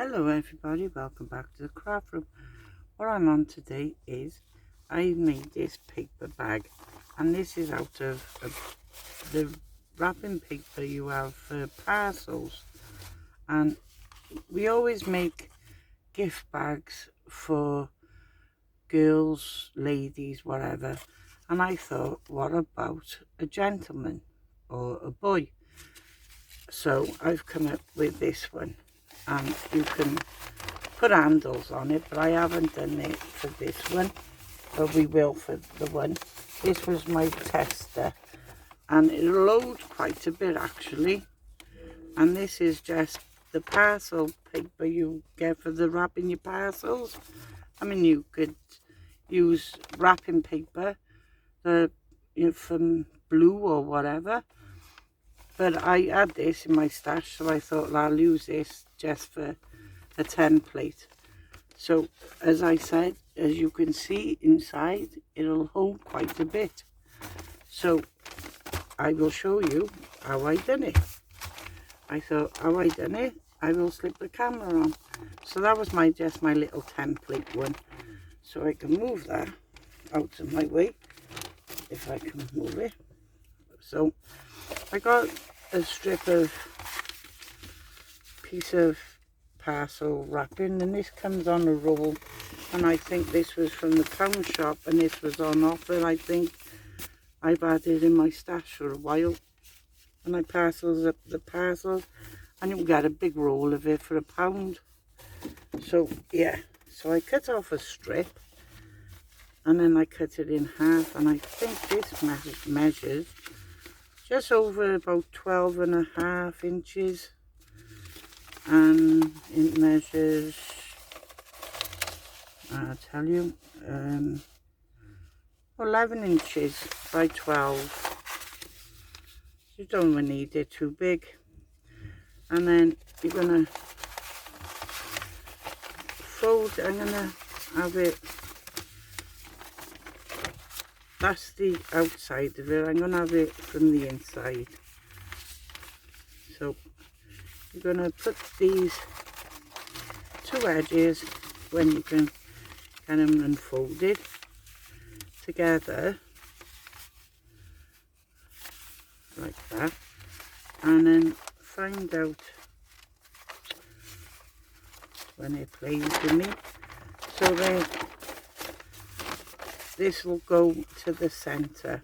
Hello everybody, welcome back to the craft room. What I'm on today is I made this paper bag, and this is out of the wrapping paper you have for parcels. And we always make gift bags for girls, ladies, whatever. And I thought, what about a gentleman or a boy? So I've come up with this one, and you can put handles on it, but I haven't done it for this one, but we will for the one. This was my tester, and it loads quite a bit actually. And this is just the parcel paper you get for the wrapping your parcels. I mean, you could use wrapping paper from Blue or whatever, but I had this in my stash, so I thought, well, I'll use this just for a template. So as I said, as you can see inside, it'll hold quite a bit. So I will show you how I done it. I thought, how I done it, I will slip the camera on. So that was just my little template one. So I can move that out of my way, if I can move it. So I got a strip of piece of parcel wrapping, and this comes on a roll, and I think this was from the pound shop, and this was on offer. I think I've had it in my stash for a while, and I parcels up the parcels, and you can get a big roll of it for £1. So yeah, so I cut off a strip, and then I cut it in half, and I think this measures just over about 12.5 inches, and it measures, I'll tell you, 11 inches by 12. You don't really need it too big. And then you're gonna fold, I'm gonna have it, that's the outside of it, I'm gonna have it from the inside. So you're gonna put these two edges, when you can get them unfolded together like that, and then find out when it plays with me. So then this will go to the center.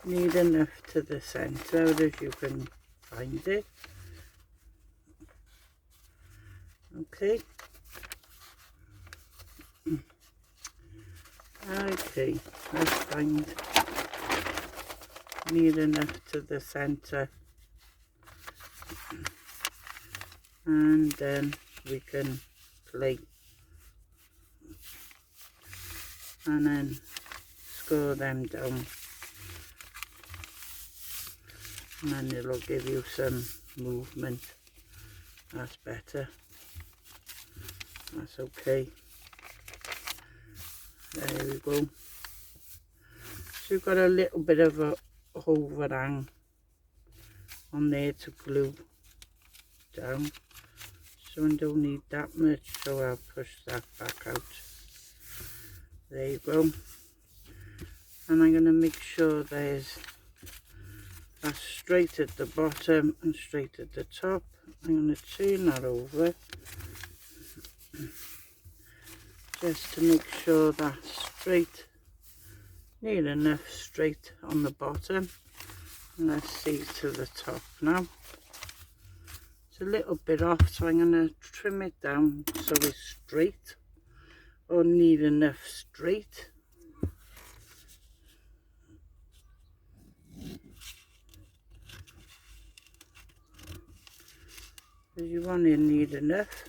Need enough to the center as you can find it. Okay. Okay, let's find, need enough to the center, and then we can play, and then score them down, and then it'll give you some movement. That's better, that's okay. There we go. So you've got a little bit of a overhang on there to glue down, so I don't need that much, so I'll push that back out. There you go. And I'm going to make sure that's straight at the bottom and straight at the top. I'm going to turn that over just to make sure that's straight. Need enough straight on the bottom. And let's see to the top now. It's a little bit off, so I'm going to trim it down so it's straight, or need enough straight. Because you only need enough.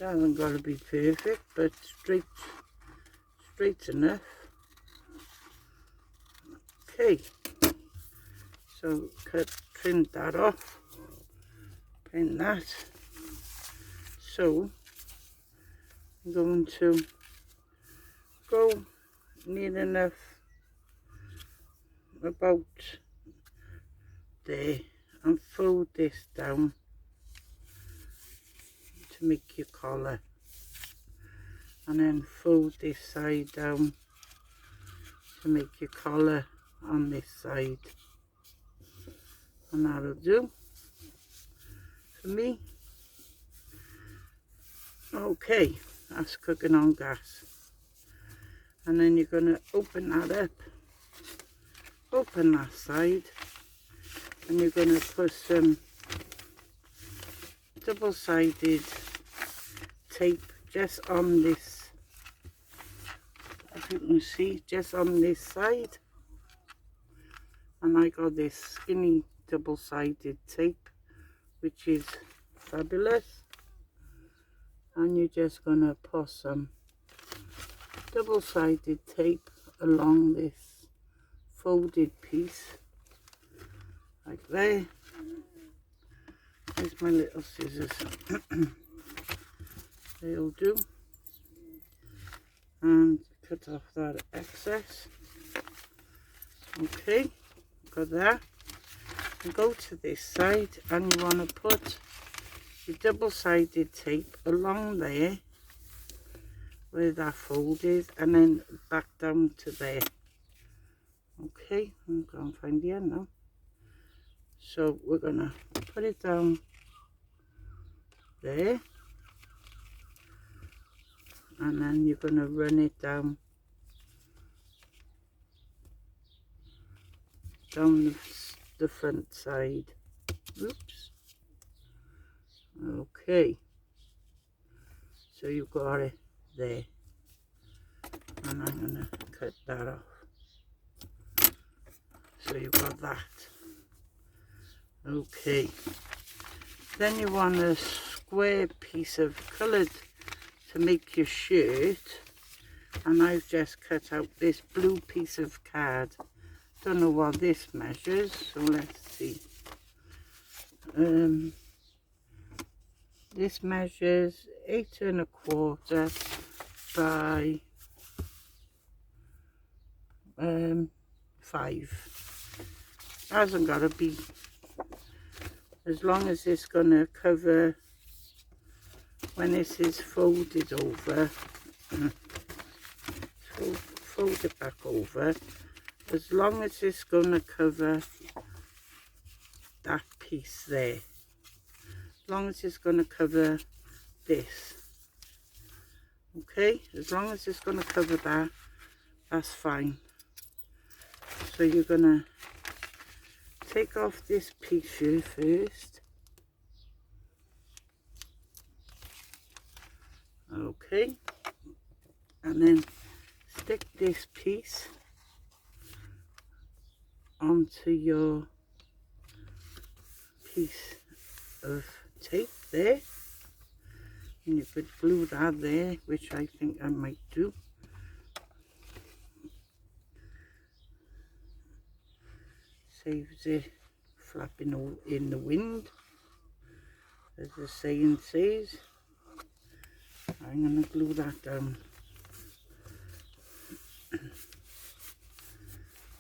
It hasn't got to be perfect, but straight enough. Okay, so trim that off, pin that. So I'm going to go, need enough about there, and fold this down to make your collar, and then fold this side down to make your collar on this side, and that'll do for me. Okay, that's cooking on gas. And then you're going to open that up, open that side, and you're going to put some double-sided tape just on this, if you can see, just on this side. And I got this skinny double-sided tape, which is fabulous. And you're just going to put some double-sided tape along this folded piece, like there. There's my little scissors. They'll do. And cut off that excess. Okay, got that. And go to this side, and you want to put your double-sided tape along there where that fold is, and then back down to there. Okay, I'm going to find the end now. So we're going to put it down there, and then you're going to run it down the front side. Oops. Okay, so you've got it there, and I'm going to cut that off. So you've got that. Okay, then you want a square piece of coloured to make your shirt, and I've just cut out this blue piece of card. Don't know what this measures, so let's see. This measures 8 1/4 by 5. Hasn't got to be, as long as it's going to cover when this is folded over. Fold it back over, as long as it's going to cover that piece there, as long as it's going to cover this. Okay, as long as it's going to cover that, that's fine. So you're going to take off this piece here first. Okay, and then stick this piece onto your piece of tape there, and you could glue that there, which I think I might do. Saves it flapping in the wind, as the saying says. I'm going to glue that down.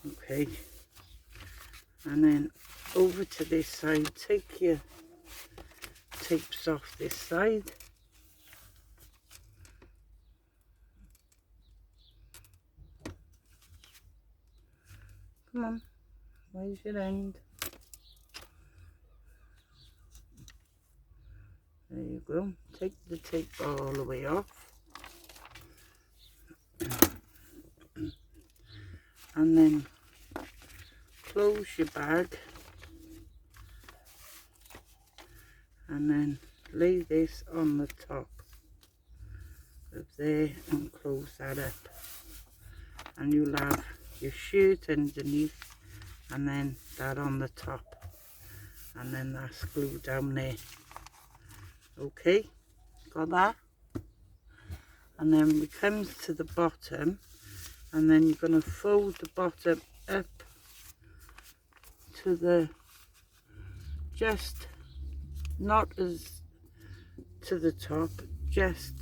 Okay, and then over to this side, take your tapes off this side. Come on, where's your end? There you go. Take the tape all the way off. And then close your bag, and then lay this on the top of there and close that up, and you'll have your shirt underneath, and then that on the top, and then that's glued down there. Okay, got that? And then we come to the bottom, and then you're going to fold the bottom up to the, just not as to the top, just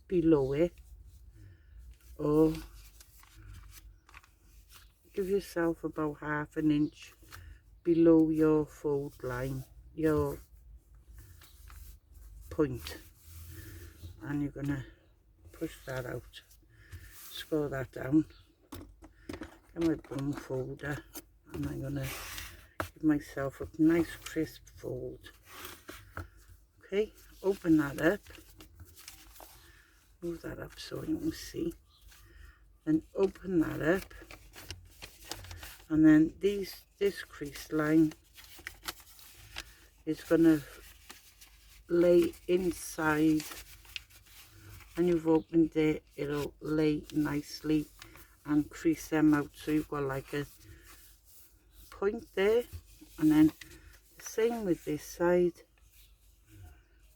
below it, or give yourself about 1/2 inch below your fold line, your point, and you're gonna push that out, screw that down, get my bung folder, and I'm gonna give myself a nice crisp fold. Okay, open that up, move that up so you can see, then open that up, and then this crease line is gonna lay inside. When you've opened it, it'll lay nicely and crease them out, so you've got like a point there. And then the same with this side,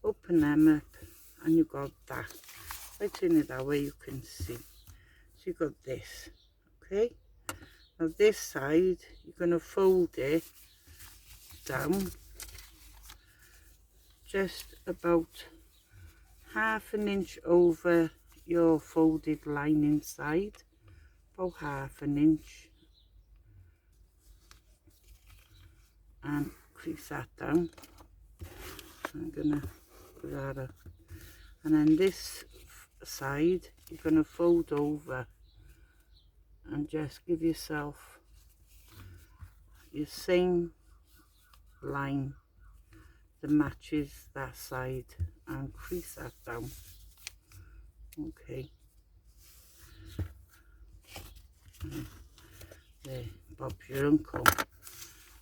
open them up, and you've got that. If I turn it that way, you can see. So you've got this. Okay, now this side, you're going to fold it down just about half an inch over your folded line inside, about half an inch, and crease that down. I'm gonna put that up, and then this side you're gonna fold over and just give yourself your same line that matches that side and crease that down. Okay, there, Bob's your uncle.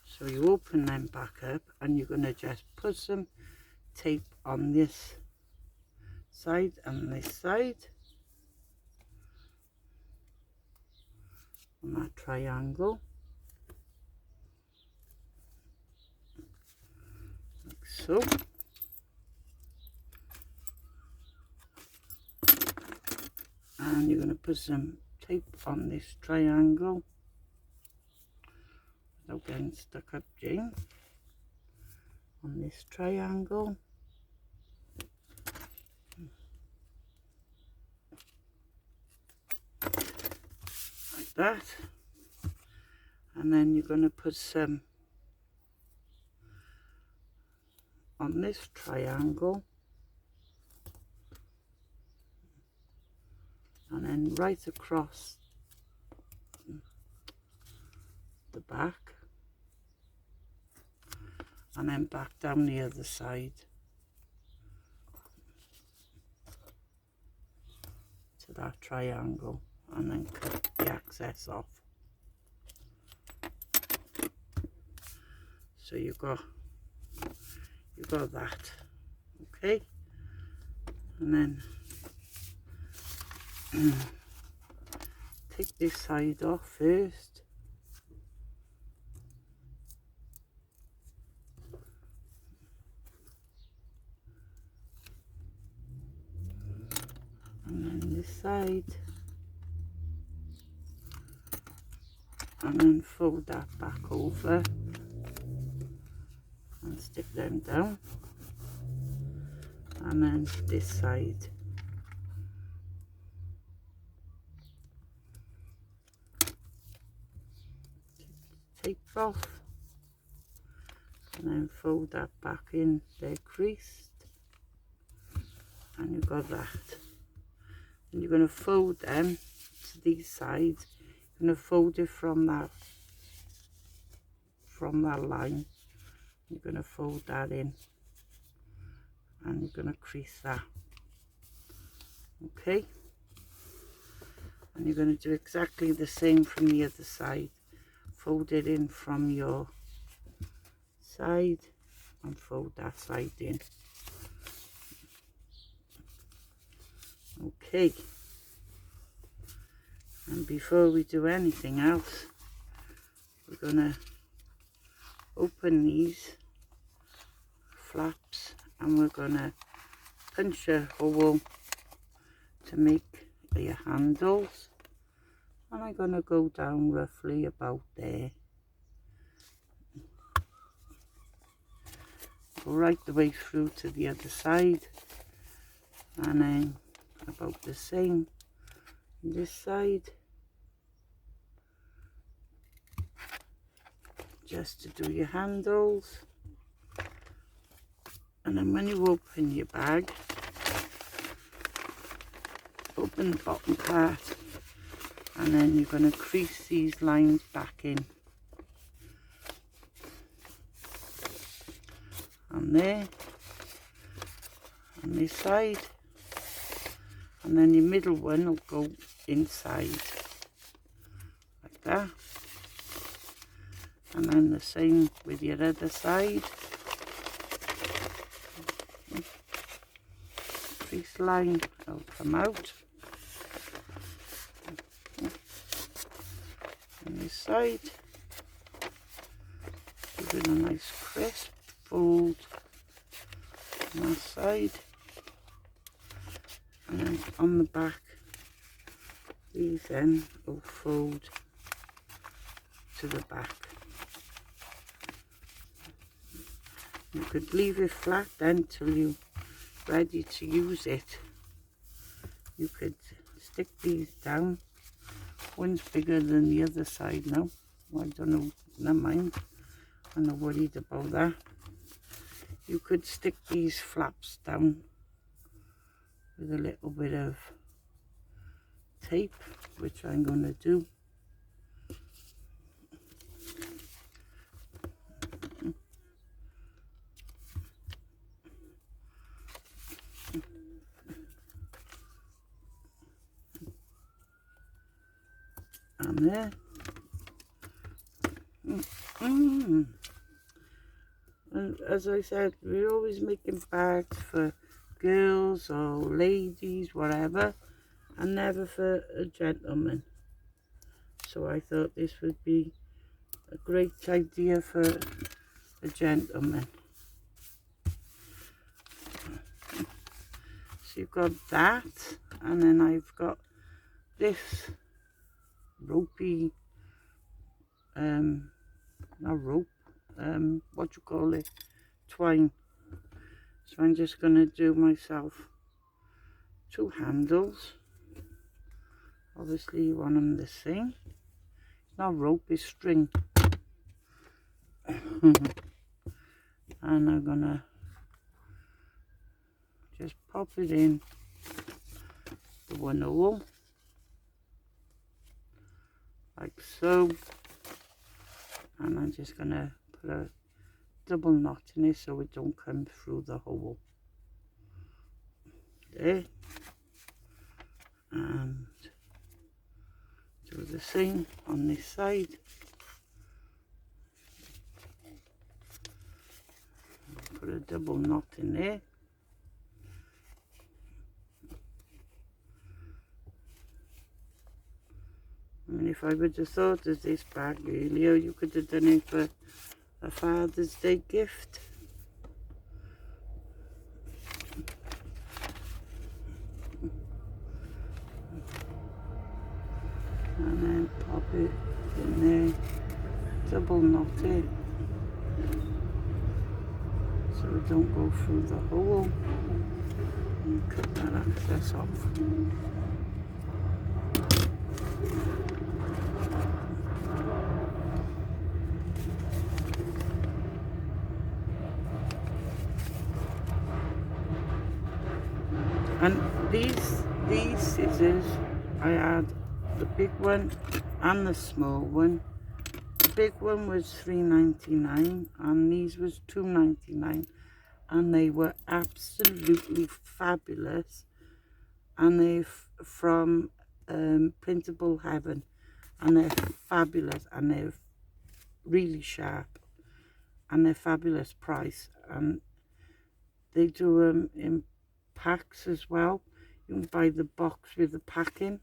So you open them back up, and you're going to just put some tape on this side and this side on that triangle, like so. And you're going to put some tape on this triangle without getting stuck up, Jane, on this triangle. Like that. And then you're going to put some on this triangle, and then right across the back, and then back down the other side to that triangle, and then cut the excess off. So you got that. Okay, and then take this side off first. And then this side, and then fold that back over and stick them down. And then this side, tape off, and then fold that back in there creased, and you've got that. And you're going to fold them to these sides. You're going to fold it from that line. You're going to fold that in, and you're going to crease that. Okay, and you're going to do exactly the same from the other side. Fold it in from your side and fold that side in. Okay, and before we do anything else, we're going to open these flaps, and we're going to punch a hole to make your handles, and I'm going to go down roughly about there, go right the way through to the other side, and then about the same this side, just to do your handles. And then when you open your bag, open the bottom part, and then you're going to crease these lines back in. And there, on this side, and then your middle one will go inside, like that. And then the same with your other side. Crease line will come out. On this side, give it a nice crisp fold on that side. And then on the back, these then will fold to the back. You could leave it flat then till you're ready to use it. You could stick these down. One's bigger than the other side now. I don't know, never mind. I'm not worried about that. You could stick these flaps down with a little bit of tape, which I'm going to do. And there. And as I said, we're always making bags for girls or ladies, whatever, and never for a gentleman. So I thought this would be a great idea for a gentleman. So you've got that, and then I've got this ropey, not rope, what you call it, twine. So I'm just going to do myself 2 handles. Obviously you want them the same. It's not rope, it's string. And I'm going to just pop it in the one hole, like so. And I'm just going to put a double knot in it so it don't come through the hole. There. And do the same on this side. Put a double knot in there. I mean, if I would have thought of this bag earlier, you could have done it for a Father's Day gift. And then pop it in there, double knot it, so it don't go through the hole, and cut that access off. And these scissors, I had the big one and the small one. The big one was $3.99 and these was $2.99, and they were absolutely fabulous. And they're from Printable Heaven, and they're fabulous, and they're really sharp, and they're fabulous price. And they do them in packs as well. You can buy the box with the packing.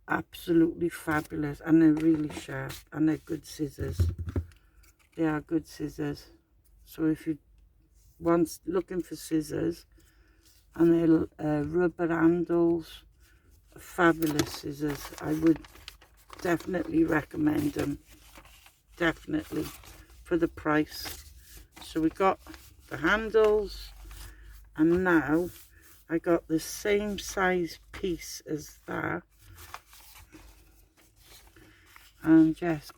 Absolutely fabulous, and they're really sharp, and they're good scissors. They are good scissors. So if you want looking for scissors, and they're rubber handles, fabulous scissors. I would definitely recommend them, definitely, for the price. So we got the handles, and now I got the same size piece as that, and just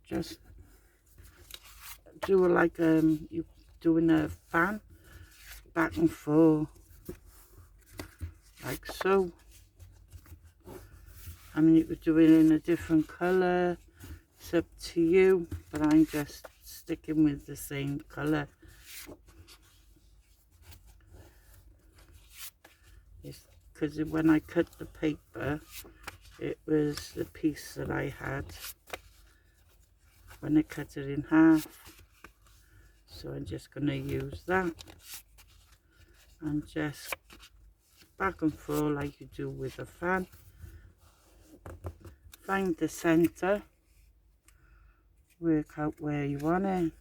just do it like you doing a fan, back and forth, like so. I mean, you could do it in a different colour, it's up to you, but I'm just sticking with the same colour. Because when I cut the paper, it was the piece that I had when I cut it in half. So I'm just going to use that and just back and forth like you do with a fan. Find the centre, work out where you want it,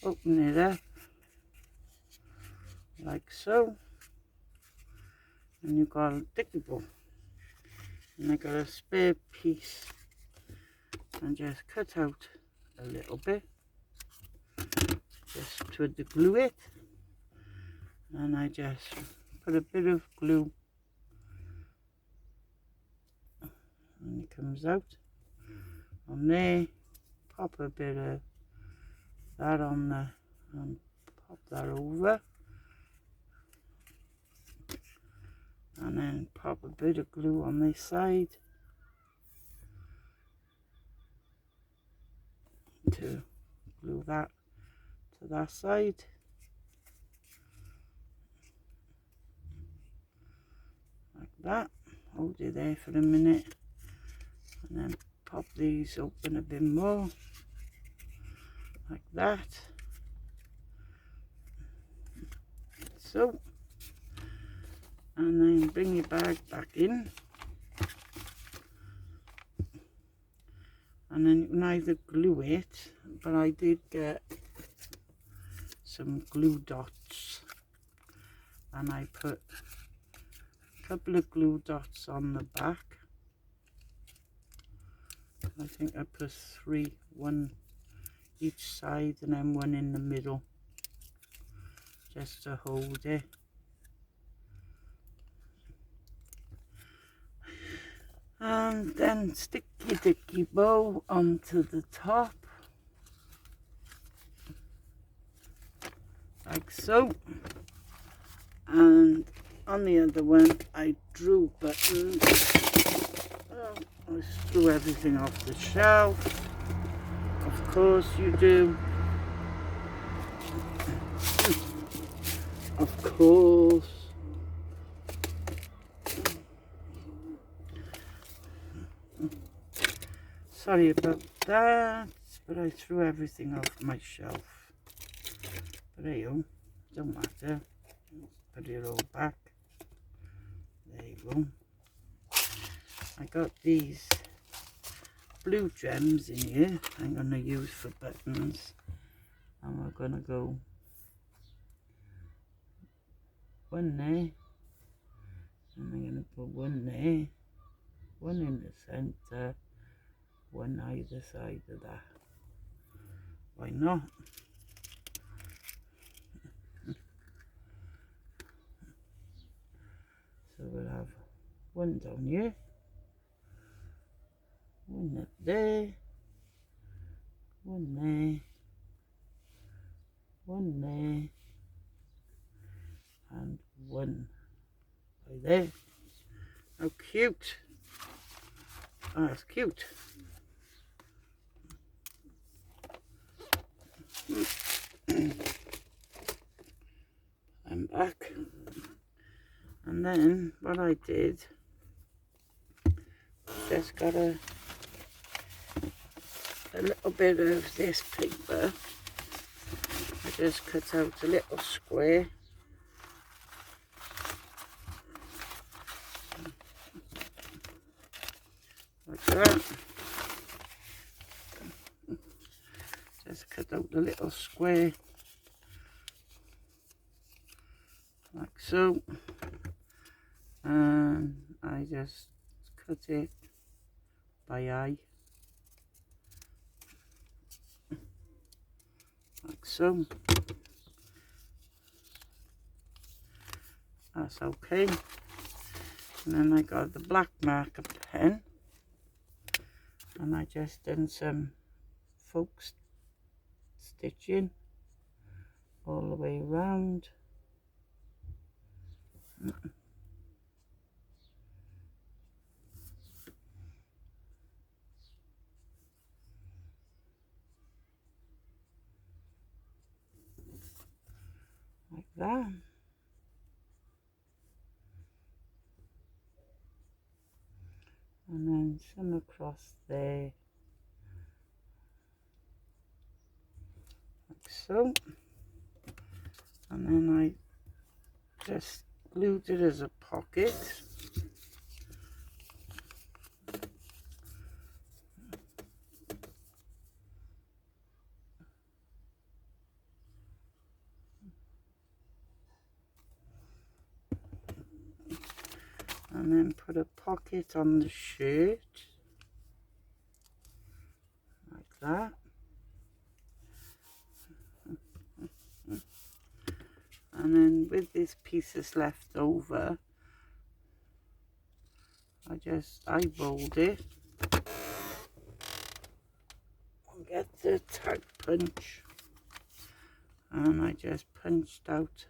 open it up like so, and you've got a dicky ball. And I got a spare piece and just cut out a little bit just to glue it, and I just put a bit of glue and it comes out on there, pop a bit of that on the, and pop that over, and then pop a bit of glue on this side to glue that to that side. Like that. Hold it there for a minute and then pop these open a bit more like that, so, and then bring your bag back in, and then you can either glue it, but I did get some glue dots and I put a couple of glue dots on the back. I think I put 3, 1 each side and then 1 in the middle, just to hold it. And then stick your dicky bow onto the top, like so. And on the other one I drew buttons. I threw everything off the shelf. Of course you do. Of course. Sorry about that, but I threw everything off my shelf. But there you go, don't matter. Put it all back. There you go. I got these blue gems in here I'm going to use for buttons, and we're going to go 1 there, and I'm going to put 1 there, 1 in the centre, 1 either side of that. Why not? So we'll have 1 down here, 1 up there, 1 there, 1 there, and 1 right there. How cute! Oh, that's cute. I'm back. And then what I did, just got a little bit of this paper. I just cut out a little square. Like that. Just cut out a little square. Like so. And I just cut it by eye, like so. That's okay. And then I got the black marker pen, and I just done some folk stitching all the way around. Like that. And then some across there, like so. And then I just glued it as a pocket. And then put a pocket on the shirt, like that. And then with this pieces left over, I just eyeballed it. I'll get the tag punch, and I just punched out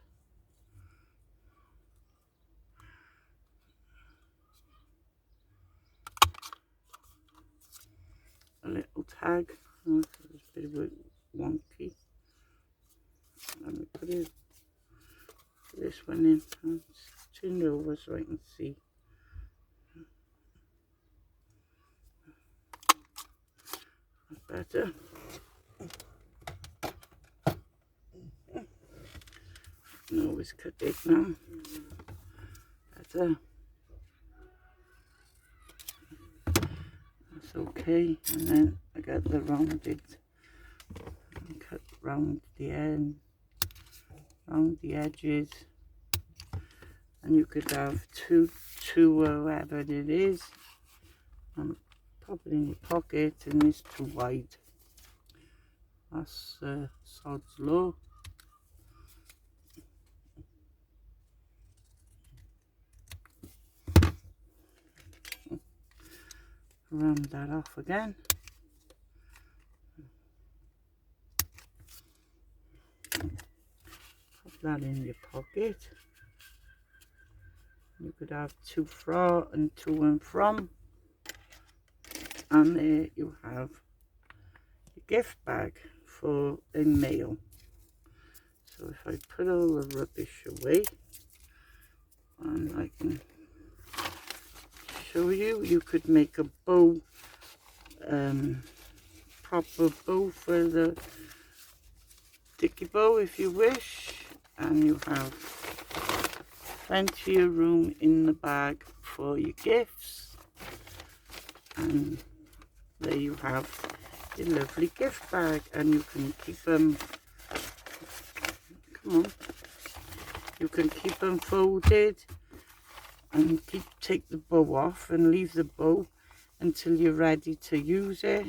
a little tag. Oh, it's a bit of a wonky. Let me put this one in. I'll turn it over so I can see. That's better. I can always cut it now. Better. That's okay. And then I got the rounded. Cut round the end, round the edges, and you could have two or whatever it is, and pop it in your pocket. And it's too wide. That's sod's law. Round that off again. Pop that in your pocket. You could have two fra and to and from, and there you have your gift bag for a mail. So if I put all the rubbish away, and I can show you, you could make a bow, proper bow for the dicky bow if you wish, and you have plenty of room in the bag for your gifts. And there you have your lovely gift bag, and you can keep them, come on, you can keep them folded and take the bow off and leave the bow until you're ready to use it.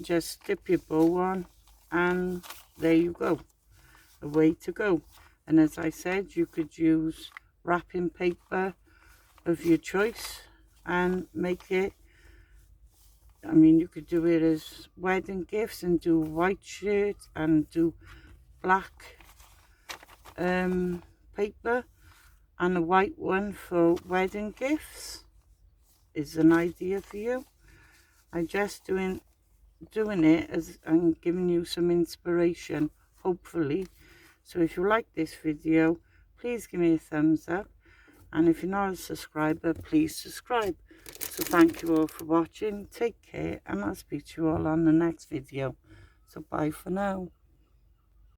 Just slip your bow on, and there you go, away to go. And as I said, you could use wrapping paper of your choice and make it, I mean, you could do it as wedding gifts and do white shirt and do black paper, and a white one for wedding gifts is an idea for you. I'm just doing it as I'm giving you some inspiration, hopefully. So if you like this video, please give me a thumbs up, and if you're not a subscriber, please subscribe. So thank you all for watching, take care, and I'll speak to you all on the next video. So bye for now.